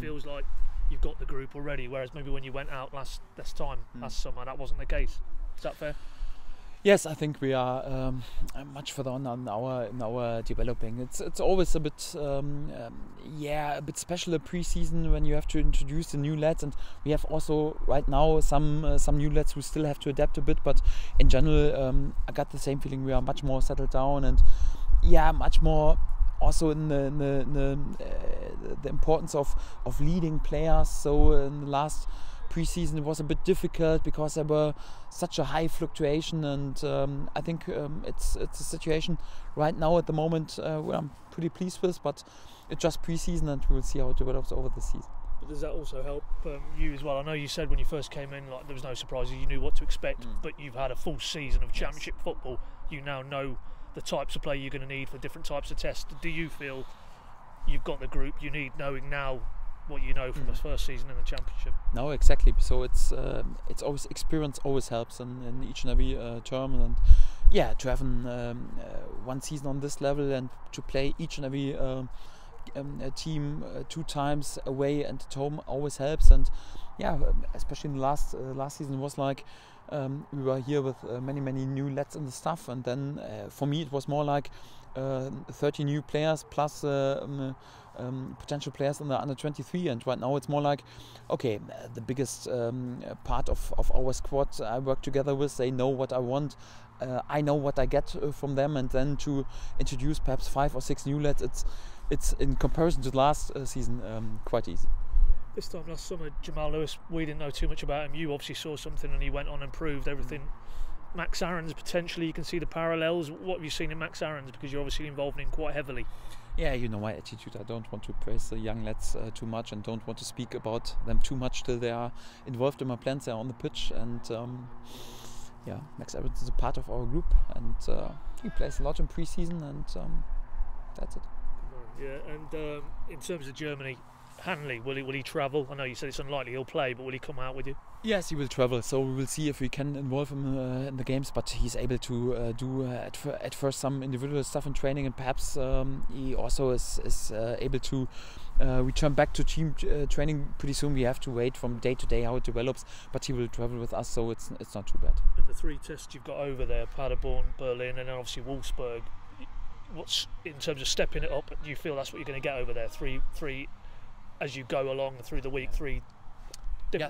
feels like you've got the group already, whereas maybe when you went out last summer, that wasn't the case. Is that fair? Yes, I think we are much further on our developing. It's always a bit a bit special a pre-season when you have to introduce the new lads, and we have also right now some new lads who still have to adapt a bit. But in general, I got the same feeling. We are much more settled down, and much more also in the importance of leading players. So in the last pre-season it was a bit difficult because there were such a high fluctuation, and I think it's a situation right now at the moment where I'm pretty pleased with, but it's just pre-season and we'll see how it develops over the season. But does that also help you as well? I know you said when you first came in like there was no surprises, you knew what to expect, but you've had a full season of championship football. You now know the types of play you're going to need for different types of tests. Do you feel you've got the group you need, knowing now what you know from the first season in the championship? No, exactly. So it's always experience always helps in each and every term, and to have one season on this level and to play each and every team 2 times away and at home always helps. And especially in the last season was like we were here with many new lads in the staff, and then for me it was more like 30 new players plus potential players in the under 23, and right now it's more like the biggest part of our squad I work together with, they know what I want, I know what I get from them, and then to introduce perhaps 5 or 6 new lads, it's in comparison to last season quite easy. This time last summer, Jamal Lewis, we didn't know too much about him. You obviously saw something and he went on and proved everything. Max Aarons, potentially you can see the parallels. What have you seen in Max Aarons, because you're obviously involved in him quite heavily? Yeah, you know my attitude. I don't want to praise the young lads too much and don't want to speak about them too much till they are involved in my plans. They are on the pitch, and Max Aarons is a part of our group, and he plays a lot in pre-season, and that's it. Yeah, and in terms of Germany, Hanley, will he travel? I know you said it's unlikely he'll play, but will he come out with you? Yes, he will travel, so we will see if we can involve him in the games, but he's able to do at first some individual stuff in training, and perhaps he also is able to return back to team training pretty soon. We have to wait from day to day how it develops, but he will travel with us, so it's not too bad. And the 3 tests you've got over there, Paderborn, Berlin, and then obviously Wolfsburg, what's in terms of stepping it up, do you feel that's what you're going to get over there? Three as you go along through the week, 3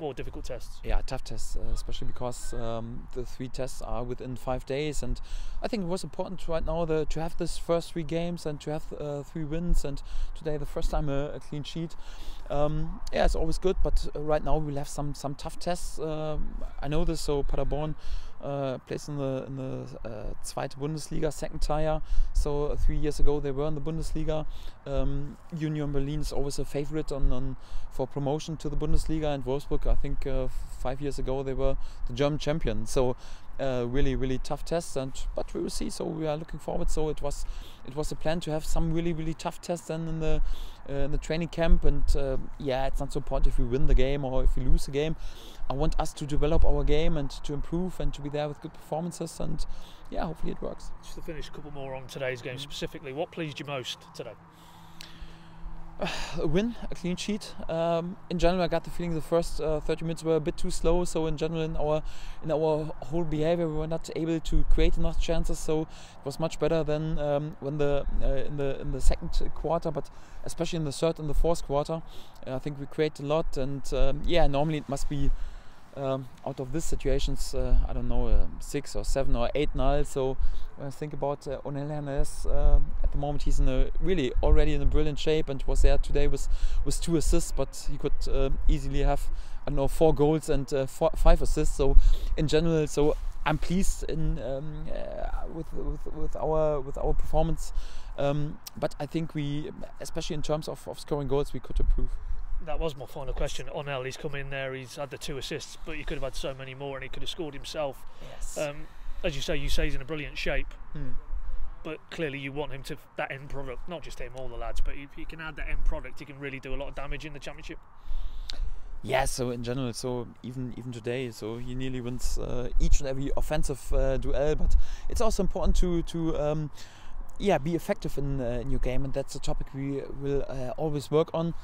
more difficult tests. Yeah, tough tests, especially because the 3 tests are within 5 days, and I think it was important right now to have this first 3 games and to have 3 wins, and today the first time a clean sheet. It's always good, but right now we'll have some tough tests. I know this. So Paderborn plays in the Zweite Bundesliga, second tier. So 3 years ago they were in the Bundesliga. Union Berlin is always a favorite for promotion to the Bundesliga, and Wolfsburg, I think 5 years ago they were the German champion. So really tough tests, but we will see. So we are looking forward. So it was a plan to have some really tough tests then in the training camp, and it's not so important if we win the game or if we lose the game. I want us to develop our game and to improve and to be there with good performances, and hopefully it works. Just to finish, a couple more on today's game specifically. What pleased you most today? A win, a clean sheet. In general, I got the feeling the first 30 minutes were a bit too slow. So in general, in our whole behavior, we were not able to create enough chances. So it was much better than when in the second quarter, but especially in the third and the fourth quarter, I think we created a lot. And normally it must be out of these situations, 6 or 7 or 8 null. So when I think about Onel Hernandez, at the moment he's really already in a brilliant shape and was there today with 2 assists, but he could easily have 4 goals and 5 assists. So in general, so I'm pleased with our performance, but I think we, especially in terms of scoring goals, we could improve. That was my final question. Onel, he's come in there, he's had the 2 assists, but he could have had so many more and he could have scored himself. Yes. As you say he's in a brilliant shape, but clearly you want him to, that end product, not just him, all the lads, but if he can add that end product, he can really do a lot of damage in the championship. Yeah, so in general, so even today, so he nearly wins each and every offensive duel, but it's also important to be effective in your game, and that's a topic we will always work on.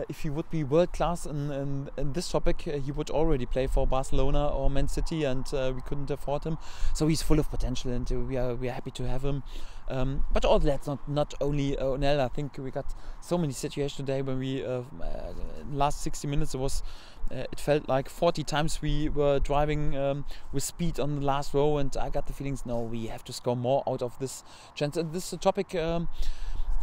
if he would be world class in this topic, he would already play for Barcelona or Man City, and we couldn't afford him. So he's full of potential, and we are happy to have him. But all that's not only O'Neill. I think we got so many situations today when we last 60 minutes it felt like 40 times we were driving with speed on the last row, and I got the feelings, no, we have to score more out of this chance. And this topic,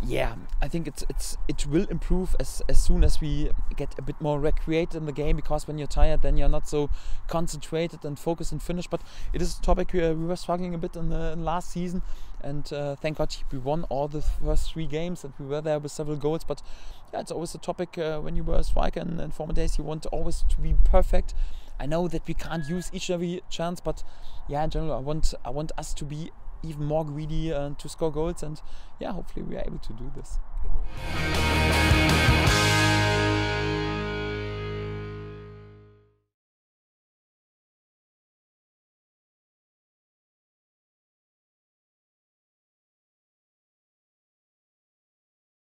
yeah, I think it will improve as soon as we get a bit more recreated in the game, because when you're tired, then you're not so concentrated and focused and finished. But it is a topic we were struggling a bit in last season, and thank God we won all the first 3 games and we were there with several goals. But yeah, it's always a topic when you were a striker in former days, you want always to be perfect. I know that we can't use each and every chance, but yeah, in general, I want us to be even more greedy to score goals, and yeah, hopefully we are able to do this.